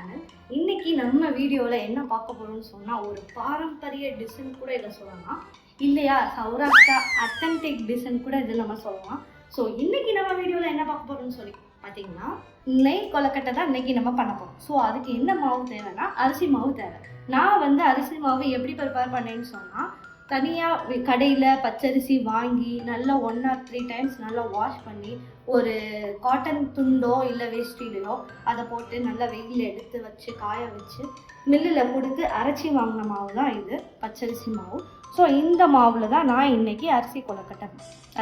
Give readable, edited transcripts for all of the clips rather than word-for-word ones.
Channel. இன்னைக்கு நம்ம வீடியோவில் என்ன பார்க்க போகிறோம்னு சொன்னால் ஒரு பாரம்பரிய டிஷ்ஷுன்னு கூட இதை சொல்லலாம், இல்லையா சௌராஷ்டிரா அத்தன்டிக் டிஷ்ஷுன்னு கூட இதில் நம்ம சொல்லலாம். ஸோ இன்னைக்கு நம்ம வீடியோவில் என்ன பார்க்க போகிறோம்னு சொல்லி பார்த்தீங்கன்னா நெய் கொலக்கட்டை தான் இன்னைக்கு நம்ம பண்ண போகிறோம். ஸோ அதுக்கு என்ன மாவு தேவைன்னா அரிசி மாவு தேவை. நான் அரிசி மாவு எப்படி ப்ரிப்பேர் பண்ணேன்னு சொன்னால், தனியாக கடையில் பச்சரிசி வாங்கி நல்லா 1 or 3 times நல்லா வாஷ் பண்ணி ஒரு காட்டன் துண்டோ இல்லை வேஷ்டிலையோ அதை போட்டு நல்லா வெயிலில் எடுத்து வச்சு காய வச்சு மில்லில் கொடுத்து அரைச்சி வாங்கின மாவு தான் இது பச்சரிசி மாவு. ஸோ இந்த மாவில் தான் நான் இன்றைக்கி அரிசி கொலக்கட்டை,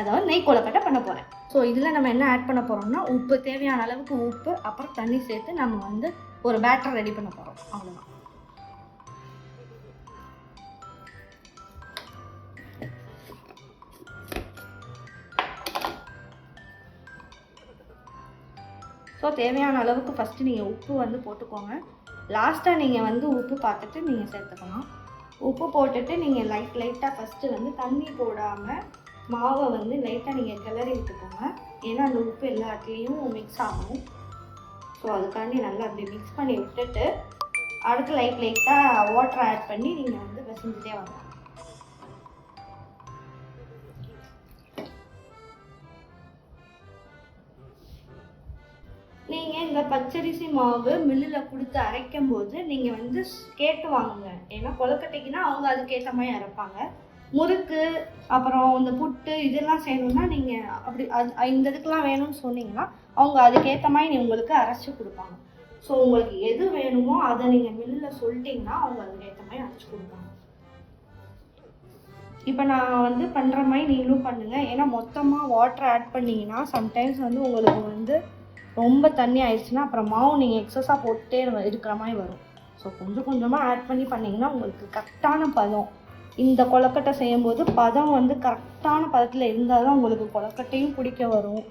அதாவது நெய் கொலக்கட்டை பண்ண போகிறேன். ஸோ இதில் நம்ம என்ன ஆட் பண்ண போகிறோம்னா உப்பு, தேவையான அளவுக்கு உப்பு, அப்புறம் தண்ணி சேர்த்து நம்ம ஒரு பேட்டர் ரெடி பண்ண போகிறோம். அவ்வளோதான். ஸோ தேவையான அளவுக்கு ஃபஸ்ட்டு நீங்கள் உப்பு போட்டுக்கோங்க. லாஸ்ட்டாக நீங்கள் உப்பு பார்த்துட்டு நீங்கள் சேர்த்துக்கலாம். உப்பு போட்டுட்டு நீங்கள் லைட்டாக ஃபஸ்ட்டு தண்ணி போடாமல் மாவை லைட்டாக நீங்கள் கிளறி விட்டுக்கோங்க. ஏன்னா அந்த உப்பு எல்லா இடத்துலையும் மிக்ஸ் ஆகும். ஸோ அதுக்காண்டி நல்லா அப்படி மிக்ஸ் பண்ணி விட்டுட்டு அடுத்து லைட்டாக வாட்டர் ஆட் பண்ணி நீங்கள் பிசைஞ்சிட்டே வரலாம். நீங்கள் இந்த பச்சரிசி மாவு மில்லில் கொடுத்து அரைக்கும் போது நீங்கள் கேட்டு வாங்குங்க. ஏன்னா கொலக்கட்டைக்குன்னா அவங்க அதுக்கேற்ற மாதிரி அரைப்பாங்க. முறுக்கு அப்புறம் இந்த புட்டு இதெல்லாம் செய்யணும்னா நீங்கள் அப்படி இந்த இதுக்கெலாம் வேணும்னு சொன்னீங்கன்னா அவங்க அதுக்கேற்ற மாதிரி உங்களுக்கு அரைச்சி கொடுப்பாங்க. ஸோ உங்களுக்கு எது வேணுமோ அதை நீங்கள் மில்லில் சொல்லிட்டீங்கன்னா அவங்க அதுக்கேற்ற மாதிரி அரைச்சி கொடுப்பாங்க. இப்போ நான் பண்ணுற மாதிரி நீங்களும் பண்ணுங்கள். ஏன்னா மொத்தமாக வாட்டர் ஆட் பண்ணிங்கன்னா சம்டைம்ஸ் உங்களுக்கு ரொம்ப தண்ணி ஆயிடுச்சுன்னா அப்புறம் மாவு நீங்கள் எக்ஸஸாக போட்டுட்டே இருக்கிற மாதிரி வரும். ஸோ கொஞ்சம் கொஞ்சமாக ஆட் பண்ணி பண்ணிங்கன்னா உங்களுக்கு கரெக்டான பதம், இந்த கொலக்கட்டை செய்யும்போது பதம் கரெக்டான பதத்தில் இருந்தால் தான் உங்களுக்கு கொலக்கட்டையும் பிடிக்க வரும்.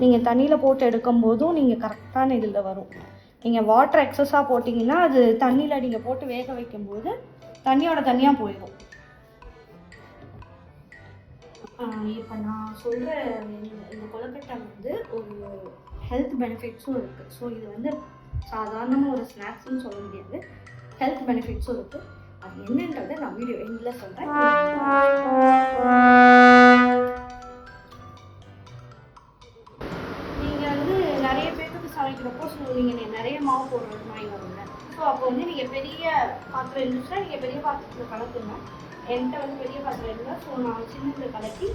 நீங்கள் தண்ணியில் போட்டு எடுக்கும் போதும் நீங்கள் கரெக்டான இதில் வரும். நீங்கள் வாட்டர் எக்ஸஸாக போட்டிங்கன்னா அது தண்ணியில் நீங்கள் போட்டு வேக வைக்கும்போது தண்ணியோட தனியாக போயிடும். இப்போ நான் சொல்கிற இந்த கொலக்கட்டை ஒரு ஹெல்த் பெனிஃபிட்ஸும் இருக்குது. ஸோ இது சாதாரணமாக ஒரு ஸ்நாக்ஸ்ன்னு சொல்ல முடியாது, ஹெல்த் பெனிஃபிட்ஸும் இருக்குது. அது என்னன்றதை நான் வீடியோ எண்டில் சொல்கிறேன். நீங்கள் நிறைய பேருக்கு சமைக்கிறப்போ நீங்கள் நிறைய மாவு போடுற மாதிரி வருங்க. ஸோ அப்போ நீங்கள் பெரிய பாத்திரம் இருந்துச்சுன்னா நீங்கள் பெரிய பாத்திரத்தில் கலக்குங்க. என்கிட்ட பெரிய பாத்திரம் இருந்தால் ஸோ நான் சின்னத்தில் கலக்கி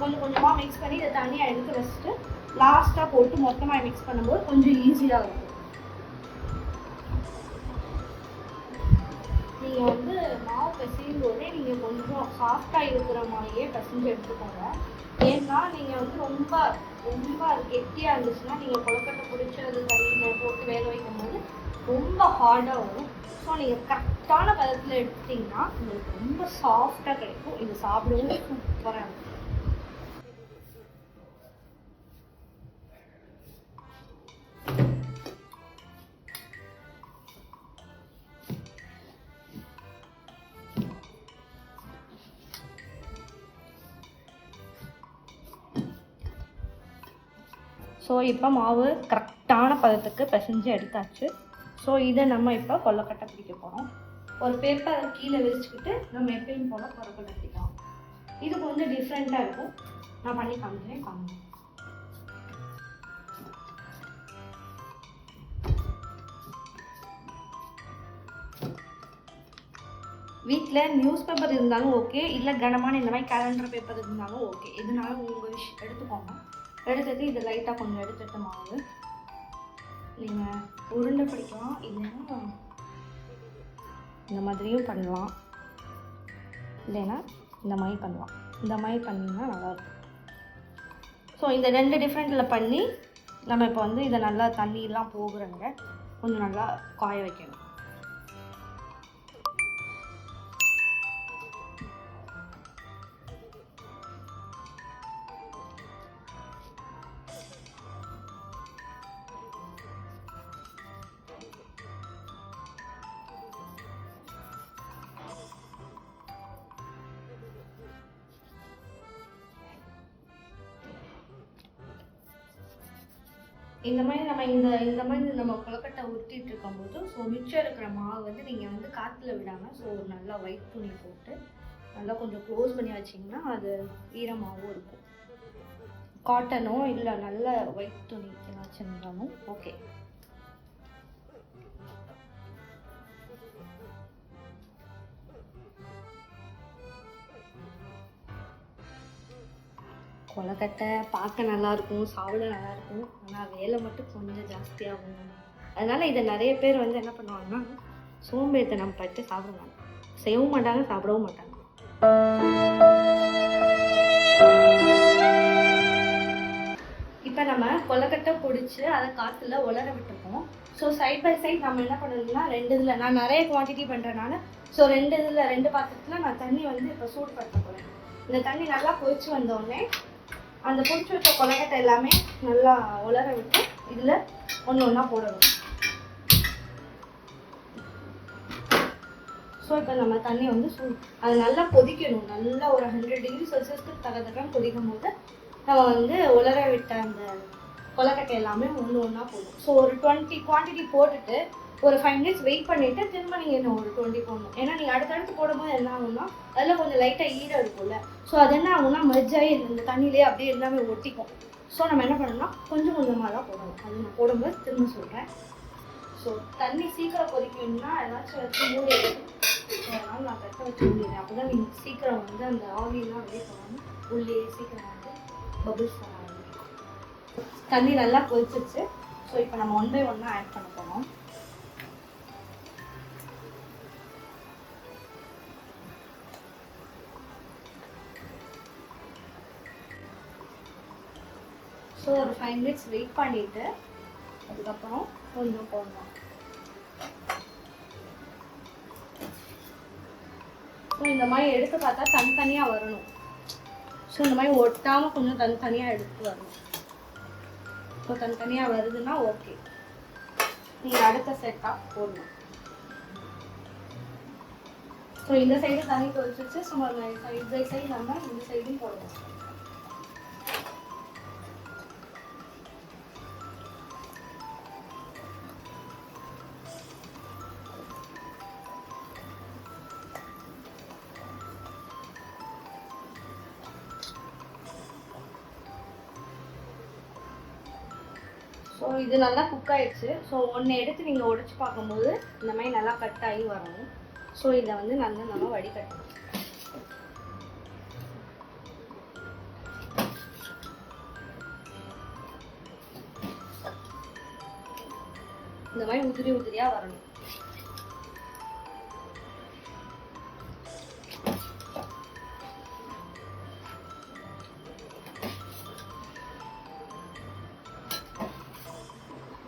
கொஞ்சம் கொஞ்சமாக மிக்ஸ் பண்ணி இதை தனியாக எடுத்து வச்சுட்டு லாஸ்ட்டாக போட்டு மொத்தமாக மிக்ஸ் பண்ணும்போது கொஞ்சம் ஈஸியாக இருக்கும். நீங்கள் மாவு பிசையும் போதே நீங்கள் கொஞ்சம் சாஃப்டாக இருக்கிற மாதிரியே பிசைஞ்சு எடுத்துக்கோங்க. ஏன்னா நீங்கள் ரொம்ப ரொம்ப கெட்டியாக இருந்துச்சுன்னா நீங்கள் கொலக்கட்டை பிடிச்சி அது தண்ணியில் போட்டு வேக வைக்கும் போது ரொம்ப ஹார்டாக வரும். ஸோ நீங்கள் கரெக்டான பதத்தில் எடுத்திங்கன்னா உங்களுக்கு ரொம்ப சாஃப்டாக கிடைக்கும். இது சாப்பிடவும் சூப்பராக இருக்கும். ஸோ இப்போ மாவு கரெக்டான பதத்துக்கு பிசைஞ்சு எடுத்தாச்சு. ஸோ இதை நம்ம இப்போ கொலக்கட்டை பிடிக்க போகிறோம். ஒரு பேப்பர் கீழே விரிச்சுக்கிட்டு நம்ம எப்பயும் போல் கொலக்கட்டை பிடிக்கலாம். இது கொஞ்சம் டிஃப்ரெண்ட்டாக இருக்கும். நான் பண்ணி காமிக்கிறேன். வீட்டில் நியூஸ் பேப்பர் இருந்தாலும் ஓகே, இல்லை கனமான இந்த மாதிரி கேலண்டர் பேப்பர் இருந்தாலும் ஓகே, எதுனாலும் உங்கள் எடுத்துக்கோங்க. எடுத்துட்டு இது லைட்டாக கொஞ்சம் எடுத்துட்டு மாவு நீங்கள் உருண்டை பிடிக்கலாம், இல்லைன்னா இந்த மாதிரியும் பண்ணலாம், இல்லைன்னா இந்த மாதிரி பண்ணலாம். இந்த மாதிரி பண்ணிங்கன்னா நல்லாயிருக்கும். ஸோ இந்த 2 டிஃப்ரெண்ட்டில் பண்ணி நம்ம இப்போ இதை நல்லா தண்ணியெலாம் போகுறங்க கொஞ்சம் நல்லா காய வைக்கணும். இந்த மாதிரி நம்ம கொழுக்கட்டை உருட்டிட்டு இருக்கும்போது ஸோ மிச்சம் இருக்கிற மாவு வந்து நீங்கள் வந்து காற்றுல விடாமல் ஸோ ஒரு நல்லா ஒயிட் துணி போட்டு நல்லா கொஞ்சம் க்ளோஸ் பண்ணி வச்சிங்கன்னா அது ஈரமாகவும் இருக்கும். காட்டனோ இல்லை நல்ல ஒயிட் துணி வச்சுருந்தாலும் ஓகே. கொழுக்கட்டை பார்க்க நல்லாயிருக்கும், சாப்பிட நல்லாயிருக்கும், ஆனால் வேலை மட்டும் கொஞ்சம் ஜாஸ்தியாகும். அதனால் இதை நிறைய பேர் வந்து என்ன பண்ணுவாங்கன்னா சோம்பேறித்தனம் பட்டு சாப்பிடுவாங்க, செய்யவும் மாட்டாங்க, சாப்பிடவும் மாட்டாங்க. இப்போ நம்ம கொழுக்கட்டை பிடிச்சி அதை காற்றுல உலர விட்டுருக்கோம். ஸோ சைட் பை சைட் நம்ம என்ன பண்ணணும்னா நான் நிறைய குவான்டிட்டி பண்ணுறதுனால ஸோ ரெண்டு பாத்திரத்தில் நான் தண்ணி வந்து இப்போ சூடுபடுத்த போகிறேன். இந்த தண்ணி நல்லா கொதிச்சு வந்தோடனே அந்த பிடிச்சி வச்ச கொழுக்கட்டை எல்லாமே நல்லா உலர விட்டு இதில் ஒன்று ஒன்றா போடணும். ஸோ இப்போ நம்ம தண்ணி வந்து அது நல்லா கொதிக்கணும். நல்லா ஒரு 100 டிகிரி செல்சியஸ்க்கு தகதக்கான்னு கொதிக்கும் போது நம்ம வந்து உலர விட்ட அந்த கொழுக்கட்டை எல்லாமே ஒன்று ஒன்றா போடணும். ஸோ ஒரு 20 குவான்டிட்டி போட்டுட்டு ஒரு 5 மினிட்ஸ் வெயிட் பண்ணிவிட்டு திரும்ப நீங்கள் என்ன ஒரு 20 போடணும். ஏன்னா நீங்கள் அடுத்தடுத்து போடும்போது என்ன ஆகும்னா அதில் கொஞ்சம் லைட்டாக ஈரம் இருக்கும்ல, ஸோ அது என்ன ஆகும்னா மெர்ஜ் ஆகி இந்த தண்ணியிலே அப்படியே எல்லாமே ஒட்டிக்கும். ஸோ நம்ம என்ன பண்ணணும்னா கொஞ்சம் கொஞ்சமாக தான் போடணும். அது நான் போடும்போது திரும்ப சொல்கிறேன். ஸோ தண்ணி சீக்கிரம் கொதிக்கணும்னா ஏதாச்சும் வச்சு மூடி அதனால் நான் கட்ட வச்சு மூடிடுறேன். அப்போ தான் நீங்கள் சீக்கிரம் வந்து அந்த ஆவியெல்லாம் வெளியே போகாமல் உள்ளே சீக்கிரம் வந்து பபிள்ஸ் பண்ண ஆரம்பிக்கும். தண்ணி நல்லா கொதிச்சிருச்சு. ஸோ இப்போ நம்ம 1 by 1 ஆட் பண்ண போகிறோம். ஸோ ஒரு 5 மினிட்ஸ் வெயிட் பண்ணிவிட்டு அதுக்கப்புறம் கொஞ்சம் போடணும். ஸோ இந்த மாதிரி எடுத்து பார்த்தா தனித்தனியாக வரணும். ஸோ இந்த மாதிரி ஒட்டாமல் கொஞ்சம் தனித்தனியாக எடுத்து வரணும். ஸோ தனித்தனியாக வருதுன்னா ஓகே, நீங்கள் அடுத்த செட்டாக போடணும். ஸோ இந்த சைடு தண்ணி கொதிச்சிச்சு. சுமார் சைட் பை சைடு நம்ம இந்த சைடும் போடணும். ஸோ இது நல்லா குக் ஆகிடுச்சு. ஸோ ஒன்று எடுத்து நீங்கள் உடைச்சி பார்க்கும்போது இந்த மாதிரி நல்லா கட் ஆகி வரணும். ஸோ இதை வந்து நல்லா நம்ம வடிகட்டணும். இந்த மாதிரி உதிரி உதிரியாக வரணும்.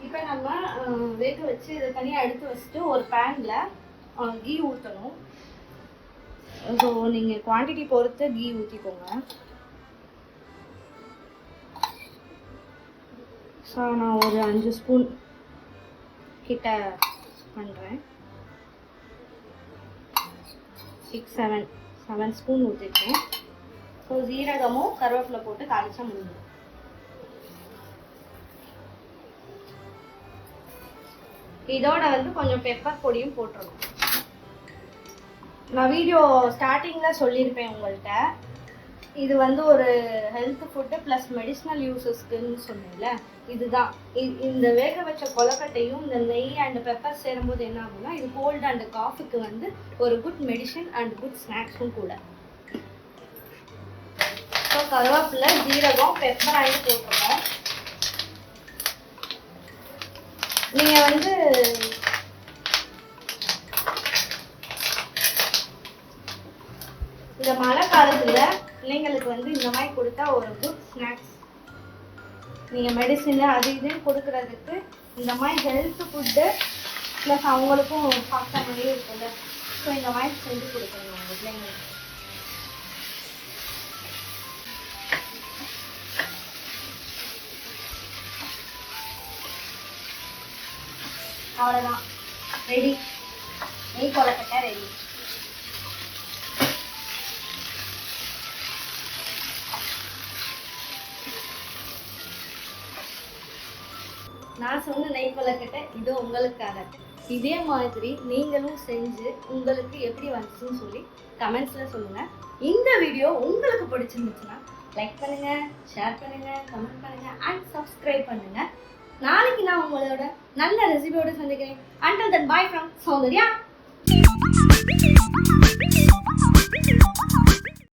இப்போ நம்ம வேக வச்சு இதை தனியாக எடுத்து வச்சுட்டு ஒரு பேனில் கீ ஊற்றணும். ஸோ நீங்கள் குவான்டிட்டி பொறுத்து கீ ஊற்றிக்கோங்க. ஸோ நான் ஒரு 5 ஸ்பூன் கிட்ட பண்ணுறேன். 7 ஸ்பூன் ஊற்றிருக்கேன். ஸோ ஜீரகமும் கருவேப்பிலை போட்டு தாளிச்சா முடியும். இதோட வந்து கொஞ்சம் பெப்பர் பொடியும் போட்டுருணும். நான் வீடியோ ஸ்டார்டிங்கில் சொல்லியிருப்பேன் உங்கள்கிட்ட, இது வந்து ஒரு ஹெல்த் ஃபுட்டு ப்ளஸ் மெடிசினல் யூஸஸ்க்குன்னு சொன்னேன்ல, இதுதான். இந்த வேக வச்ச கொழுக்கட்டையும் இந்த நெய் அண்ட் பெப்பர் சேரும்போது என்ன ஆகும்னா இது கோல்டு அண்ட் காஃபிக்கு வந்து ஒரு குட் மெடிசன் அண்ட் குட் ஸ்நாக்ஸும் கூட. ஸோ கருவேப்பிலை, ஜீரகம், பெப்பர் ஆகி போட்டுருக்கோம். நீங்கள் வந்து இந்த மழை காலத்தில் பிள்ளைங்களுக்கு வந்து இந்த மாதிரி கொடுத்தா ஒரு குட் ஸ்நாக்ஸ். நீங்கள் மெடிசின் அது இதுன்னு கொடுக்குறதுக்கு இந்த மாதிரி ஹெல்த் ஃபுட்டு ப்ளஸ் அவங்களுக்கும் சாப்பிட்ட மாதிரியே இருக்குல்ல. ஸோ இந்த மாதிரி செஞ்சு கொடுக்கணும் உங்கள் பிள்ளைங்களுக்கு. அவ்வளோதான், ரெடி. நெய் கொழுக்கட்டை ரெடி. நான் சொன்ன நெய் கொலக்கட்டை இது உங்களுக்காக. இதே மாதிரி நீங்களும் செஞ்சு உங்களுக்கு எப்படி வந்துச்சுன்னு சொல்லி கமெண்ட்ஸில் சொல்லுங்கள். இந்த வீடியோ உங்களுக்கு பிடிச்சிருந்துச்சுன்னா லைக் பண்ணுங்கள், ஷேர் பண்ணுங்கள், கமெண்ட் பண்ணுங்கள் அண்ட் சப்ஸ்கிரைப் பண்ணுங்கள். நாளைக்கு நான் உங்களோட நல்ல ரெசிபியோட சந்திக்கிறேன். Until then, bye from Soundarya.